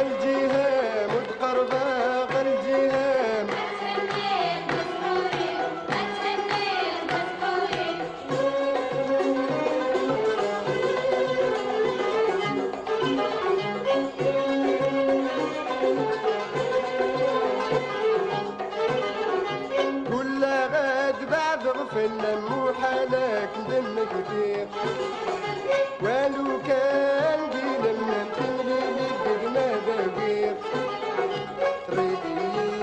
الجهام وتقربا الجهام أتهنيت مسحورين أتهنيت مسحورين كل غاد بعد غفلة مو حالك دم كتير ولو كان قيل من تملي لك ما بغير تريدي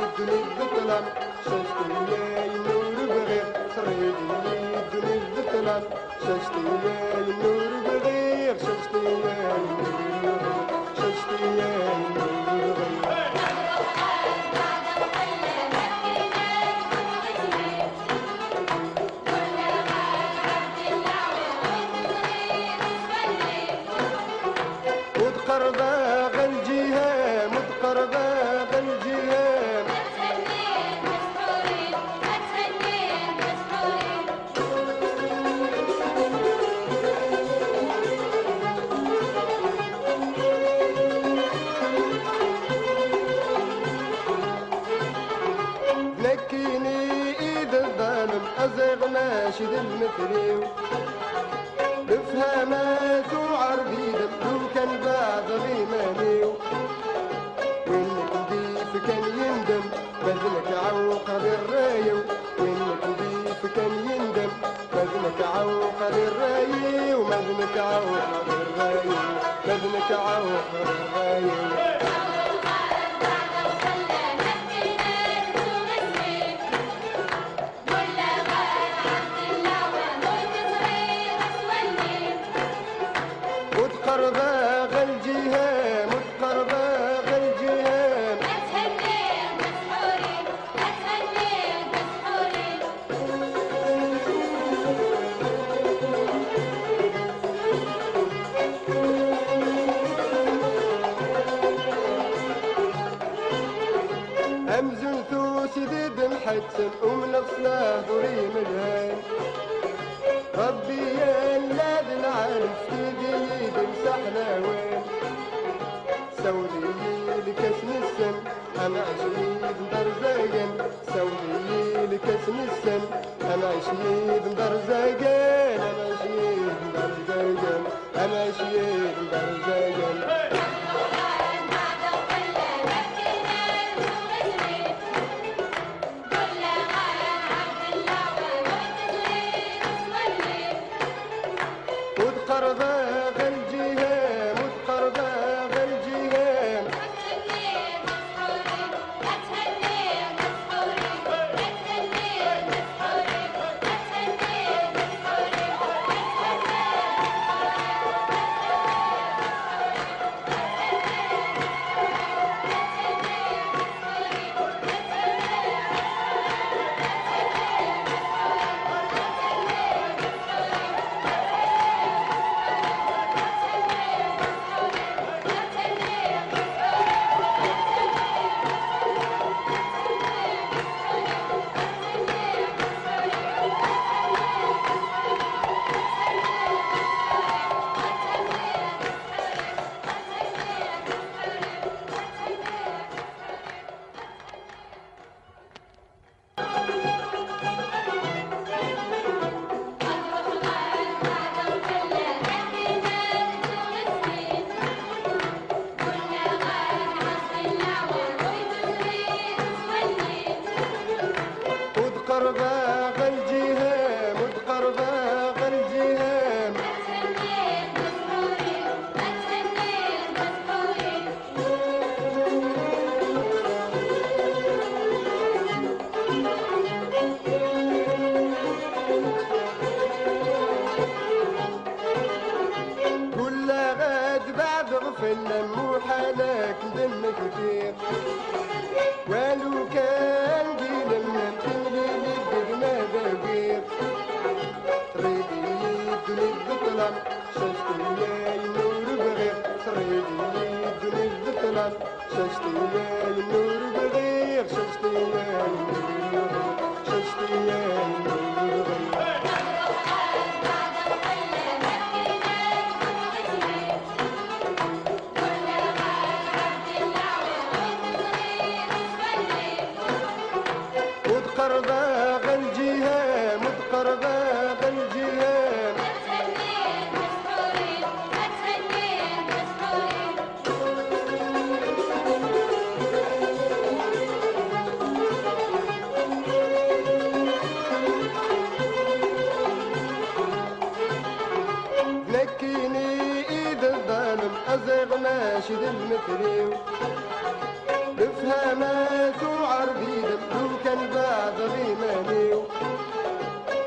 الدنيا بطلع شاشتي يا النور بغير تريدي الدنيا بطلع شاشتي يا النور بغير شاشتي يا النور بغير شاشتي يا النور بغير وتقربا الجهام وتقربا الجهام أتهنيت مسحورين أتهنيت مسحورين نكيني ايد الظالم ازغ ماشي المثلي افهمات وعربي لو كان بعض غيماني وينك نضيف كان يندم بذنك عوق للراي وينك نضيف كان يندم بذنك عوق للراي ومذنك عوق للراي مذنك عوق للراي وتقربا الجهام وتقربا الجهام أتهنيت مسحورين أتهنيت مسحورين أمزن ثوسي ذي محسن ومن الصلاة ضريم الهان ربي يا الذي العارف تيدي بمسحنا وين سولي لك اسم السم انا عشيد مدرزاقن سولي لك اسم السم انا عشيد مدرزاقن انا عشيد مدرزاقن انا عشيد مدرزاقن وتقربا الجهام وتقربا الجهام أتهنيت مسحورين أتهنيت مسحورين أتهنيت مسحورين أتهنيت مسحورين وتقربا الجهام وتقربا الجهام أتهنيت مسحورين أتهنيت مسحورين كل غاد بعد غفلة مو حالك دم كتير ولو كان قيل من تملي لك ما بغير تريدي الدنيا بطلع شاشتي يا النور بغير تريدي الدنيا بطلع شاشتي يا النور بغير شاشتي يا النور بغير شاشتي يا النور بغير كل كان بعد غيمانيو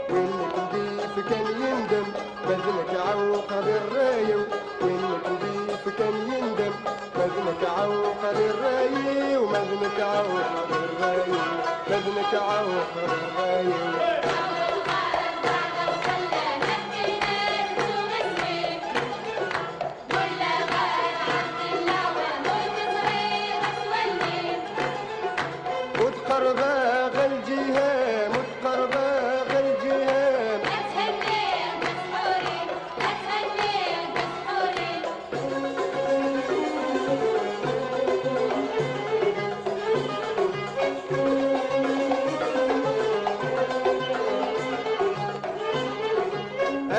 وإنك نضيف كان يندم مذنك عوق للرايو وإنك نضيف كان يندم مذنك عوق للرايو ومذنك عوق للرايو مذنك عوق للرايو متقربة الجهام متقربة الجهام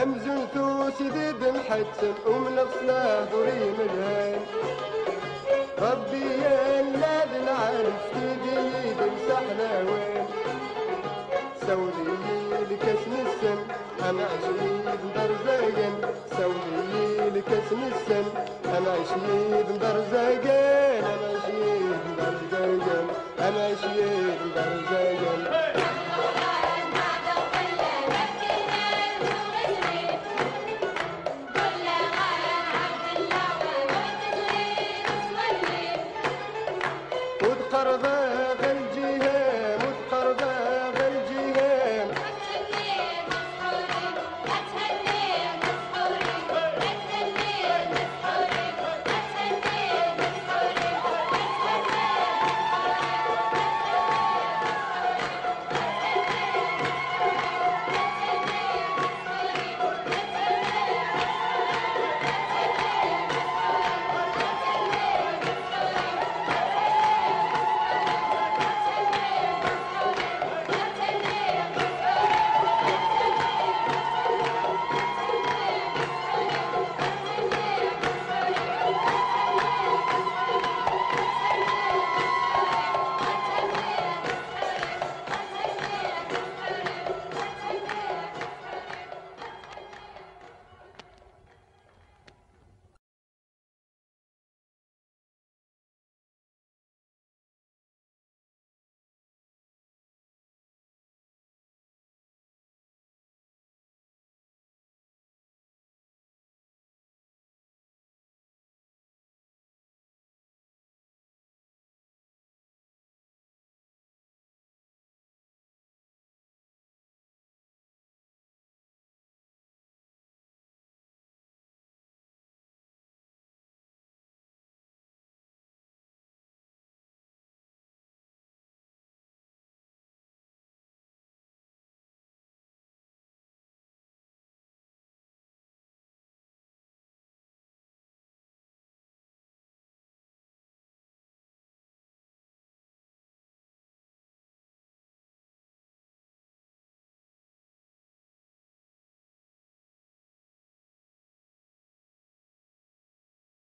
أمزن توسي ذي محسن ومنفسنا دوري ملهان ربي يا الذي نعرف تجيب مسحنا وين سولي لك اسم السم انا عشيد درزاقن سولي لك اسم السم انا عشيد درزاقن